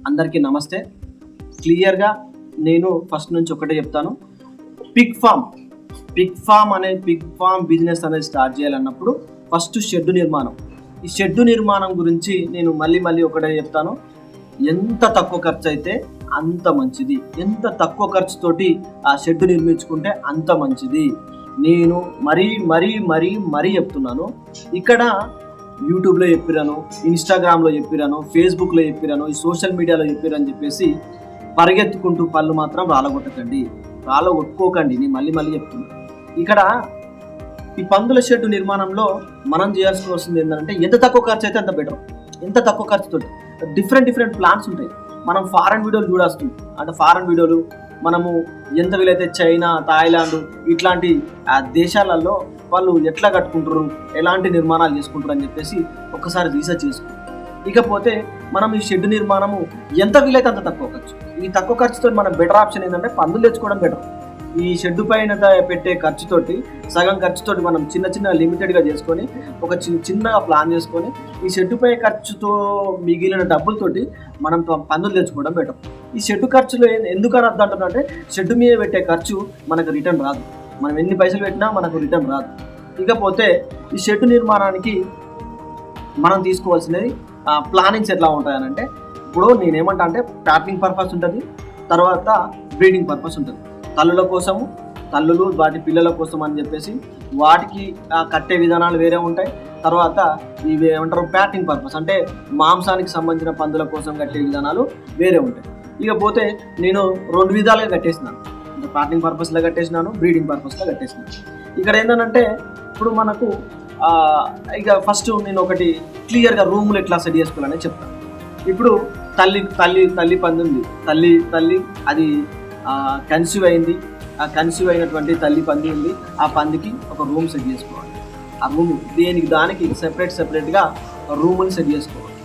అందరికీ నమస్తే. క్లియర్గా నేను ఫస్ట్ నుంచి ఒకటే చెప్తాను. పిగ్ ఫామ్ బిజినెస్ అనేది స్టార్ట్ చేయాలన్నప్పుడు ఫస్ట్ షెడ్ నిర్మాణం. ఈ షెడ్ నిర్మాణం గురించి నేను మళ్ళీ ఒకటే చెప్తాను. ఎంత తక్కువ ఖర్చు అయితే అంత మంచిది. ఎంత తక్కువ ఖర్చుతోటి ఆ షెడ్ నిర్మించుకుంటే అంత మంచిది. నేను మరీ చెప్తున్నాను. ఇక్కడ యూట్యూబ్లో చెప్పిరాను, ఇన్స్టాగ్రామ్లో చెప్పిరాను, ఫేస్బుక్లో చెప్పిరాను, ఈ సోషల్ మీడియాలో చెప్పిరని చెప్పేసి పరిగెత్తుకుంటూ పళ్ళు మాత్రం రాలగొట్టుకోకండి. నేను మళ్ళీ చెప్తున్నా. ఇక్కడ ఈ పందుల షెడ్ నిర్మాణంలో మనం చేయాల్సుకోవాల్సింది ఏంటంటే ఎంత తక్కువ ఖర్చు అయితే అంత బెటర్. ఎంత తక్కువ ఖర్చుతో డిఫరెంట్ ప్లాన్స్ ఉంటాయి. మనం ఫారెన్ వీడియోలు చూడాల్సింది. అంటే ఫారెన్ వీడియోలు మనము ఎంత వీలైతే చైనా, థాయిలాండ్ ఇట్లాంటి దేశాలలో వాళ్ళు ఎట్లా కట్టుకుంటారు, ఎలాంటి నిర్మాణాలు చేసుకుంటారు అని చెప్పేసి ఒక్కసారి రీసెర్చ్ చేసుకుంటారు. ఇకపోతే మనం ఈ షెడ్ నిర్మాణము ఎంత వీలైతే అంత తక్కువ ఖర్చు. ఈ తక్కువ ఖర్చుతో మనం బెటర్ ఆప్షన్ ఏంటంటే పందులు తెచ్చుకోవడం బెటర్. ఈ షెడ్ పైన పెట్టే ఖర్చుతోటి సగం ఖర్చుతోటి మనం చిన్న లిమిటెడ్గా చేసుకొని ఒక చిన్నగా ప్లాన్ చేసుకొని ఈ షెడ్ పై ఖర్చుతో మిగిలిన డబ్బులతోటి మనం పందులు తెచ్చుకోవడం బెటర్. ఈ షెడ్ ఖర్చులో ఎందుకు అని అర్థం అంటున్నా అంటే షెడ్ మీద పెట్టే ఖర్చు మనకు రిటర్న్ రాదు. మనం ఎన్ని పైసలు పెట్టినా మనకు రిటర్న్ రాదు. ఇకపోతే ఈ షెడ్ నిర్మాణానికి మనం తీసుకోవాల్సినది ప్లానింగ్స్ ఎట్లా ఉంటాయనంటే, ఇప్పుడు నేనేమంటా అంటే ప్యాకింగ్ పర్పస్ ఉంటుంది, తర్వాత బ్రీడింగ్ పర్పస్ ఉంటుంది. తల్లులు వాటి పిల్లల కోసం అని చెప్పేసి వాటికి కట్టే విధానాలు వేరే ఉంటాయి. తర్వాత ఇవి ఏమంటారు ప్యాకింగ్ పర్పస్ అంటే మాంసానికి సంబంధించిన పందుల కోసం కట్టే విధానాలు వేరే ఉంటాయి. ఇకపోతే నేను 2 విధాలుగా కట్టేసినాను. ప్యాకింగ్ పర్పస్లో కట్టేసినాను, బ్రీడింగ్ పర్పస్లో కట్టేసినాను. ఇక్కడ ఏంటంటే ఇప్పుడు మనకు ఇక ఫస్ట్ నేను ఒకటి క్లియర్గా రూములు ఎట్లా సెట్ చేసుకోవాలని చెప్తాను. ఇప్పుడు తల్లి పంది ఉంది. తల్లి అది కన్సీవ్ అయింది. ఆ కన్సీవ్ అయినటువంటి తల్లి పంది ఉంది. ఆ పందికి ఒక రూమ్ సెట్ చేసుకోవాలి. ఆ రూమ్ దానికి సెపరేట్గా రూముని సెట్ చేసుకోవాలి.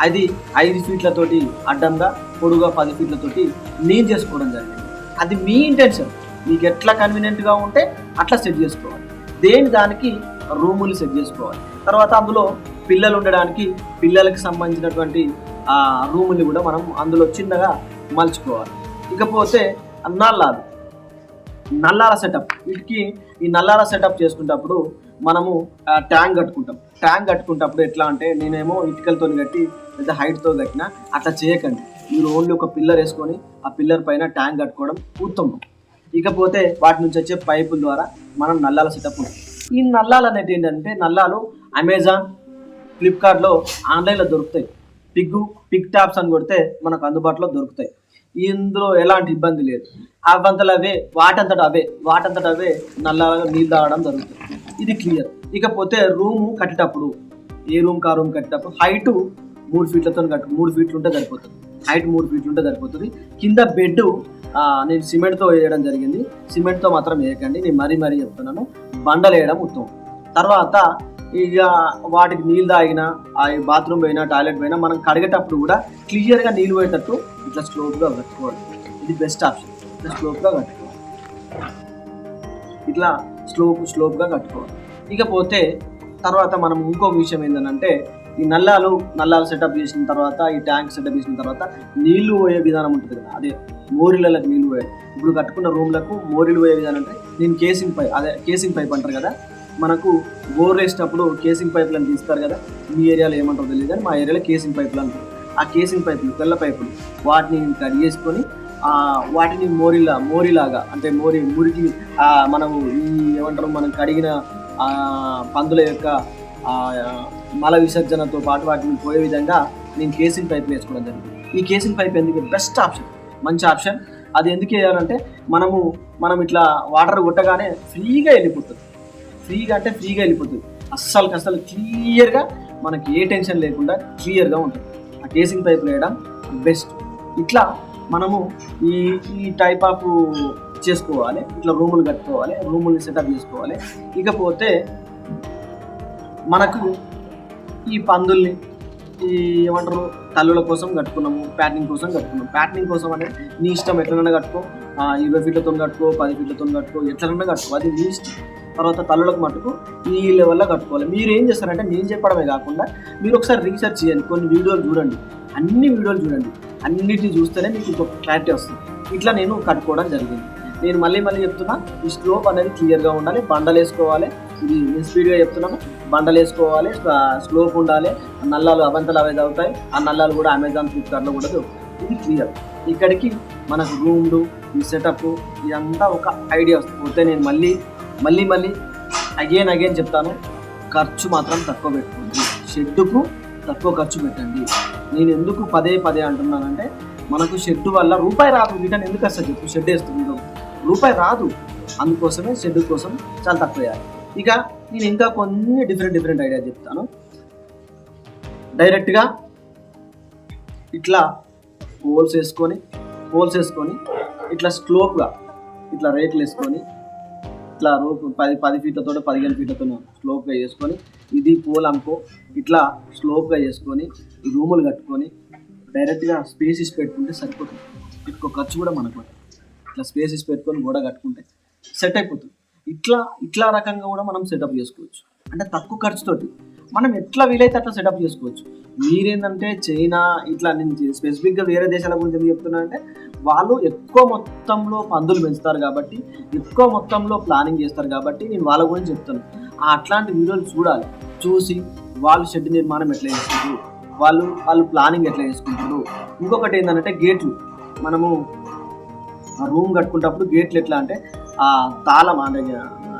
అది 5 ఫీట్లతోటి అడ్డంగా, పొడుగా 10 ఫీట్లతోటి నేను చేసుకోవడం జరిగింది. అది మీ ఇంటెన్షన్, మీకు ఎట్లా కన్వీనియంట్గా ఉంటే అట్లా సెట్ చేసుకోవాలి. దానికి రూములు సెట్ చేసుకోవాలి. తర్వాత అందులో పిల్లలు ఉండడానికి పిల్లలకి సంబంధించినటువంటి ఆ రూముని కూడా మనం అందులో చిన్నగా మలుచుకోవాలి. ఇకపోతే నల్లాల సెటప్. వీటికి ఈ నల్లాల సెటప్ చేసుకునేటప్పుడు మనము ట్యాంక్ కట్టుకుంటప్పుడు ఎట్లా అంటే నేనేమో ఇటుకలతో కట్టి లేదా హైట్తో కట్టినా అట్లా చేయకండి. మీరు ఓన్లీ ఒక పిల్లర్ వేసుకొని ఆ పిల్లర్ పైన ట్యాంక్ కట్టుకోవడం ఉత్తమం. ఇకపోతే వాటి నుంచి వచ్చే పైపుల ద్వారా మనం నల్లాల సెటప్ ఉంటుంది. ఈ నల్లాలు అనేది ఏంటంటే నల్లాలు అమెజాన్, ఫ్లిప్కార్ట్లో ఆన్లైన్లో దొరుకుతాయి. పిగ్ ట్యాప్స్ అని కొడితే మనకు అందుబాటులో దొరుకుతాయి. ఇందులో ఎలాంటి ఇబ్బంది లేదు. వాటంతట అవే నల్లాలుగా నీళ్ళు తాగడం జరుగుతుంది. ఇది క్లియర్. ఇకపోతే రూమ్ కట్టేటప్పుడు ఏ రూమ్ కా రూమ్ కట్టేటప్పుడు హైటు 3 ఫీట్లతో 3 ఫీట్లు ఉంటే సరిపోతుంది. హైట్ 3 ఫీట్లు ఉంటే సరిపోతుంది. కింద బెడ్ నేను సిమెంట్తో వేయడం జరిగింది. సిమెంట్తో మాత్రం వేయకండి, నేను మరీ చెప్తున్నాను. బండలు వేయడం ఉత్తమం. తర్వాత ఇక వాటికి నీళ్ళు తాగినా, ఆ బాత్రూమ్ పోయినా, టాయిలెట్ పోయినా మనం కడిగేటప్పుడు కూడా క్లియర్గా నీళ్ళు పోయేటట్టు ఇట్లా స్లోప్గా కట్టుకోవాలి. ఇది బెస్ట్ ఆప్షన్. ఇట్లా స్లోప్గా కట్టుకోవాలి. ఇట్లా స్లోప్గా కట్టుకోవాలి. ఇకపోతే తర్వాత మనం ఇంకొక విషయం ఏంటంటే ఈ నల్లాలు సెటప్ చేసిన తర్వాత, ఈ ట్యాంక్ సెటప్ చేసిన తర్వాత నీళ్లు పోయే విధానం ఉంటుంది కదా, అదే మోరీలకు నీళ్లు పోయాలి. ఇప్పుడు కట్టుకున్న రూమ్లకు మోరీలు పోయే విధానం అంటే నేను కేసింగ్ పైప్ అంటారు కదా, మనకు బోర్ వేసినప్పుడు కేసింగ్ పైపులను తీస్తారు కదా. మీ ఏరియాలో ఏమంటారో తెలియదు కానీ మా ఏరియాలో కేసింగ్ పైపులు అంటారు. ఆ కేసింగ్ పైపులు, తెల్ల పైపులు, వాటిని కట్ చేసుకొని వాటిని మోరీలాగా అంటే మురికి మనము మనం కడిగిన పందుల యొక్క మల విసర్జనతో పాటు వాటిని పోయే విధంగా నేను కేసింగ్ పైప్ వేసుకోవడం జరిగింది. ఈ కేసింగ్ పైప్ ఎందుకు బెస్ట్ ఆప్షన్, మంచి ఆప్షన్. అది ఎందుకు వేయాలంటే మనం ఇట్లా వాటర్ కొట్టగానే ఫ్రీగా వెళ్ళిపోతుంది. అస్సలు క్లియర్గా మనకి ఏ టెన్షన్ లేకుండా క్లియర్గా ఉంటుంది. ఆ కేసింగ్ పైప్ వేయడం బెస్ట్. ఇట్లా మనము ఈ టైప్ ఆఫ్ చేసుకోవాలి. ఇట్లా రూములు కట్టుకోవాలి, రూముల్ని సెటప్ చేసుకోవాలి. ఇకపోతే మనకు ఈ పందుల్ని తల్లుల కోసం కట్టుకున్నాము, ప్యాకింగ్ కోసం అనేది నీ ఇష్టం. ఎట్లనైనా కట్టుకో, 20 ఫీట్లతో కట్టుకో, 10 ఫీట్లతో కట్టుకో, ఎట్లనైనా కట్టుకో, అది నీ ఇష్టం. తర్వాత తల్లులకు మట్టుకు ఈ లెవెల్లో కట్టుకోవాలి. మీరు ఏం చేస్తారంటే నేను చెప్పడమే కాకుండా మీరు ఒకసారి రీసెర్చ్ చేయండి, కొన్ని వీడియోలు చూడండి, అన్ని వీడియోలు చూడండి. అన్నిటిని చూస్తేనే మీకు ఒక క్లారిటీ వస్తుంది. ఇట్లా నేను కట్టుకోవడం జరిగింది. నేను మళ్ళీ చెప్తున్నా, ఈ స్లోప్ అనేది క్లియర్గా ఉండాలి. బండలు వేసుకోవాలి, ఇది నేను స్పీడ్గా చెప్తున్నాను. బండలు వేసుకోవాలి, స్లోప్ ఉండాలి. నల్లాలు అవంతలు అవే అవుతాయి. ఆ నల్లాలు కూడా అమెజాన్, ఫ్లిప్కార్ట్లో కూడా దొరుకుతాయి. ఇది క్లియర్. ఇక్కడికి మనకు రూమ్లు, ఈ సెటప్ ఇదంతా ఒక ఐడియా వస్తుంది. పోతే నేను మళ్ళీ అగైన్ చెప్తాను, ఖర్చు మాత్రం తక్కువ పెట్టుకోండి. షెడ్డుకు తక్కువ ఖర్చు పెట్టండి. నేను ఎందుకు పదే అంటున్నానంటే, మనకు షెడ్ వల్ల రూపాయి రాదు. రిటర్న్ ఎందుకు వస్తుంది చెప్పు? షెడ్ వేస్తుంది రూపాయి రాదు. అందుకోసమే షెడ్ కోసం చాలా తక్కువ వేయాలి. ఇక నేను ఇంకా కొన్ని డిఫరెంట్ ఐడియా చెప్తాను. డైరెక్ట్గా ఇట్లా పోల్స్ వేసుకొని ఇట్లా స్లోప్గా ఇట్లా రేకులు వేసుకొని ఇట్లా రోప్ 10 ఫీట్లతో 15 ఫీట్లతో స్లోప్గా వేసుకొని, ఇది పోల్ అనుకో, ఇట్లా స్లోప్గా వేసుకొని ఈ రూములు కట్టుకొని డైరెక్ట్గా స్పేసెస్ పెట్టుకుంటే సరిపోతుంది. ఎక్కువ ఖర్చు కూడా మనకు ఇట్లా స్పేసెస్ పెట్టుకొని గోడ కట్టుకుంటే సెట్ అయిపోతుంది. ఇట్లా రకంగా కూడా మనం సెటప్ చేసుకోవచ్చు. అంటే తక్కువ ఖర్చుతోటి మనం ఎట్లా వీలైతే అట్లా సెటప్ చేసుకోవచ్చు. మీరేంటంటే చైనా ఇట్లా నేను స్పెసిఫిక్గా వేరే దేశాల గురించి ఎందుకు చెప్తున్నా అంటే, వాళ్ళు ఎక్కువ మొత్తంలో పందులు పెంచుతారు కాబట్టి, ఎక్కువ మొత్తంలో ప్లానింగ్ చేస్తారు కాబట్టి నేను వాళ్ళ గురించి చెప్తాను. అట్లాంటి వీడియోలు చూడాలి. చూసి వాళ్ళు షెడ్ నిర్మాణం ఎట్లా చేసుకుంటారు, వాళ్ళు ప్లానింగ్ ఎట్లా చేసుకుంటారు. ఇంకొకటి ఏంటంటే గేట్లు. మనము ఆ రూమ్ కట్టుకునేటప్పుడు గేట్లు ఎట్లా అంటే, ఆ తాళం అంటే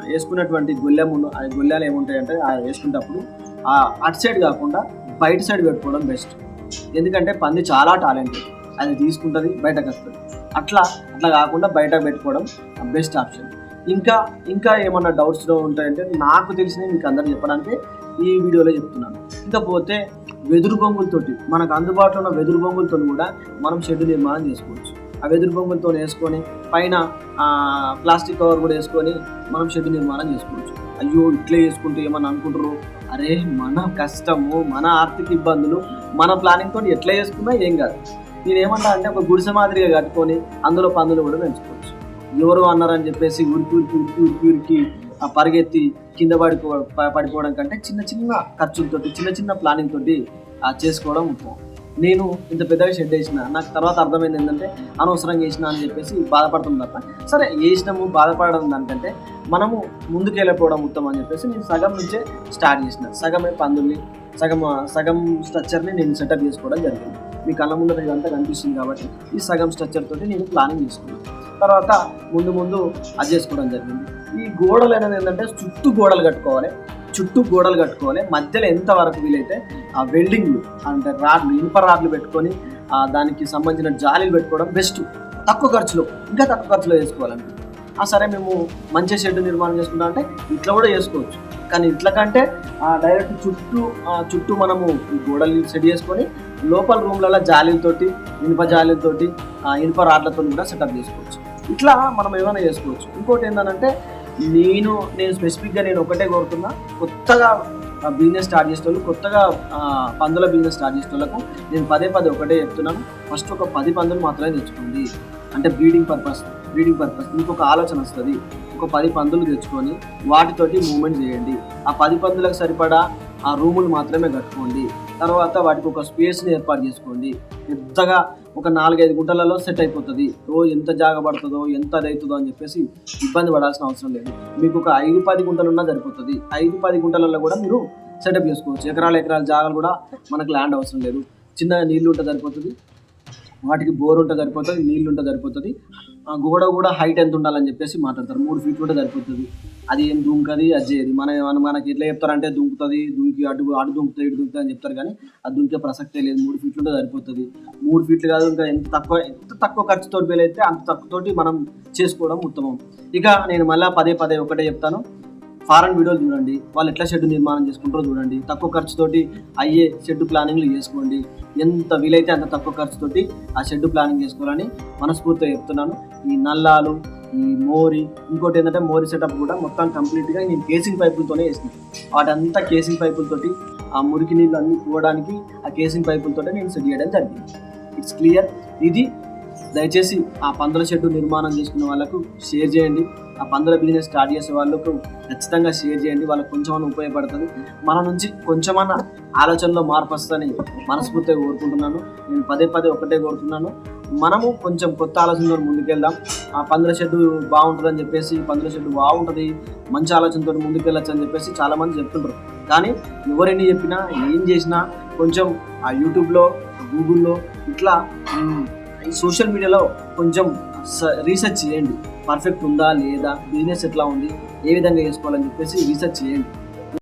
వేసుకున్నటువంటి గొల్లెలు ఏముంటాయంటే వేసుకునేటప్పుడు అటు సైడ్ కాకుండా బయట సైడ్ పెట్టుకోవడం బెస్ట్. ఎందుకంటే పంది చాలా టాలెంటెడ్, అది తీసుకుంటుంది, బయటకు వస్తుంది. అట్లా కాకుండా బయట పెట్టుకోవడం బెస్ట్ ఆప్షన్. ఇంకా ఏమన్నా డౌట్స్ ఉంటాయంటే నాకు తెలిసినవి మీకు అందరూ చెప్పడానికి ఈ వీడియోలో చెప్తున్నాను. ఇంకా పోతే వెదురు బొంగులతోటి, మనకు అందుబాటులో ఉన్న వెదురు బొంగులతో కూడా మనం షెడ్ నిర్మాణం చేసుకోవచ్చు. ఆ వెదురు బొంగులతో వేసుకొని పైన ప్లాస్టిక్ కవర్ కూడా వేసుకొని మనం షెడ్ నిర్మాణం చేసుకోవచ్చు. అయ్యో ఇట్లా వేసుకుంటే ఏమన్నా అనుకుంటారు, అరే మన కష్టము, మన ఆర్థిక ఇబ్బందులు, మన ప్లానింగ్ తోటి ఎట్లా చేసుకున్నా ఏం కాదు. నేనేమంటా అంటే, ఒక గుడిసె మాదిరిగా కట్టుకొని అందులో పందులు కూడా పెంచుకోవచ్చు. ఎవరు అన్నారని చెప్పేసి ఉరికి పరిగెత్తి కింద పడిపోవడం కంటే చిన్న ఖర్చులతోటి, చిన్న ప్లానింగ్ తోటి చేసుకోవడం ముఖ్యం. నేను ఇంత పెద్దగా షెడ్ వేసిన, నాకు తర్వాత అర్థమైంది ఏంటంటే అనవసరంగా వేసిన అని చెప్పేసి బాధపడుతుంది తప్ప, సరే వేసినాము బాధపడడం దానికంటే మనము ముందుకు వెళ్ళిపోవడం ఉత్తమం అని చెప్పేసి నేను సగం నుంచే స్టార్ట్ చేసిన. సగమే పందుల్ని సగం స్ట్రక్చర్ని నేను సెటప్ చేసుకోవడం జరిగింది. మీ కళ్ళ ముందు ఇదంతా కనిపిస్తుంది కాబట్టి ఈ సగం స్ట్రక్చర్ తోటి నేను ప్లానింగ్ చేసుకున్నాను. తర్వాత ముందు అది చేసుకోవడం జరిగింది. ఈ గోడలు అనేది ఏంటంటే చుట్టూ గోడలు కట్టుకోవాలి. మధ్యలో ఎంతవరకు వీలైతే ఆ వెల్డింగ్లు అంటే రాడ్లు, ఇనుప రాడ్లు పెట్టుకొని దానికి సంబంధించిన జాలీలు పెట్టుకోవడం బెస్ట్. తక్కువ ఖర్చులో చేసుకోవాలంటే సరే మేము మంచి షెడ్ నిర్మాణం చేసుకుంటాం అంటే ఇట్లా కూడా చేసుకోవచ్చు. కానీ ఇట్లా కంటే డైరెక్ట్ చుట్టూ మనము గోడలు సెట్ చేసుకొని లోపల రూమ్లలో జాలీలతోటి, ఇనుప జాలీలతోటి, ఇనుప రాడ్లతో కూడా సెటప్ చేసుకోవచ్చు. ఇట్లా మనం ఏమైనా చేసుకోవచ్చు. ఇంకోటి ఏంటంటే నేను స్పెసిఫిక్గా ఒకటే కోరుతున్నా, కొత్తగా బిజినెస్ స్టార్ట్ చేసే వాళ్ళు, కొత్తగా పందుల బిజినెస్ స్టార్ట్ చేసే వాళ్ళకు నేను పదే ఒకటే చెప్తున్నాను. ఫస్ట్ ఒక 10 పందులు మాత్రమే తెచ్చుకోండి. అంటే బ్రీడింగ్ పర్పస్ మీకు ఒక ఆలోచన వస్తుంది. ఒక 10 పందులు తెచ్చుకొని వాటితోటి మూవ్మెంట్ చేయండి. ఆ 10 పందులకు సరిపడా ఆ రూములు మాత్రమే కట్టుకోండి. తర్వాత వాటికి ఒక స్పేస్ని ఏర్పాటు చేసుకోండి. పెద్దగా ఒక 4-5 గుంటలలో సెట్ అయిపోతుంది. ఎంత జాగా పడుతుందో, ఎంత అది అవుతుందో అని చెప్పేసి ఇబ్బంది పడాల్సిన అవసరం లేదు. మీకు ఒక 5-10 గుంటలు ఉన్నా సరిపోతుంది. 5-10 గుంటలలో కూడా మీరు సెటప్ చేసుకోవచ్చు. ఎకరాల జాగాలు కూడా మనకు ల్యాండ్ అవసరం లేదు. చిన్నగా నీళ్ళు ఉంటే సరిపోతుంది, వాటికి బోర్ ఉంటే సరిపోతుంది, నీళ్ళు ఉంటే సరిపోతుంది. ఆ గోడ కూడా హైట్ ఎంత ఉండాలని చెప్పేసి మాట్లాడతారు. 3 ఫీట్లు ఉంటే సరిపోతుంది. అది ఏం దుంకది, అది చేయదు. మనకి ఎట్లా చెప్తారంటే దుంకి అటు దుంకుతుంది, ఇటు దుంకుతుంది అని చెప్తారు. కానీ అది దుంకే ప్రసక్తే లేదు. 3 ఫీట్లు ఉంటే సరిపోతుంది. 3 ఫీట్లు కాదు, ఇంకా ఎంత తక్కువ ఖర్చుతో వీలైతే అంత తక్కువతోటి మనం చేసుకోవడం ఉత్తమం. ఇక నేను మళ్ళీ పదే ఒకటే చెప్తాను, ఫారెన్ వీడియోలు చూడండి, వాళ్ళు ఎట్లా షెడ్ నిర్మాణం చేసుకుంటారో చూడండి. తక్కువ ఖర్చుతోటి అయ్యే షెడ్ ప్లానింగ్లు చేసుకోండి. ఎంత వీలైతే అంత తక్కువ ఖర్చుతోటి ఆ షెడ్ ప్లానింగ్ చేసుకోవాలని మనస్ఫూర్తిగా చెప్తున్నాను. ఈ నల్లాలు, ఈ ఇంకోటి ఏంటంటే మోరీ సెటప్ కూడా మొత్తం కంప్లీట్గా నేను కేసింగ్ పైపులతోనే వేసినాను. వాటంతా కేసింగ్ పైపులతోటి ఆ మురికి నీళ్ళు అన్ని పోవడానికి ఆ కేసింగ్ పైపులతోటే నేను సెట్ చేయడం జరిగింది. It's clear. ఇది దయచేసి ఆ పందుల షెడ్ నిర్మాణం చేసుకునే వాళ్ళకు షేర్ చేయండి. ఆ పందుల బిజినెస్ స్టార్ట్ చేసే వాళ్ళకు ఖచ్చితంగా షేర్ చేయండి. వాళ్ళకు కొంచెమన్నా ఉపయోగపడుతుంది. మన నుంచి కొంచెమన్నా ఆలోచనలో మార్పు వస్తుందని మనస్ఫూర్తిగా కోరుకుంటున్నాను. నేను పదే పదే ఒకటే కోరుతున్నాను, మనము కొంచెం కొత్త ఆలోచనతో ముందుకెళ్దాం. ఆ పందుల షెడ్ బాగుంటుందని చెప్పేసి, పందుల షెడ్ బాగుంటుంది, మంచి ఆలోచనతో ముందుకెళ్ళచ్చు అని చెప్పేసి చాలామంది చెప్తుంటారు. కానీ ఎవరెన్ని చెప్పినా ఏం చేసినా కొంచెం ఆ యూట్యూబ్లో, గూగుల్లో ఇట్లా ఈ సోషల్ మీడియాలో కొంచెం రీసెర్చ్ చేయండి. పర్ఫెక్ట్ ఉందా లేదా, బిజినెస్ ఎట్లా ఉంది, ఏ విధంగా చేసుకోవాలని చెప్పేసి రీసెర్చ్ చేయండి.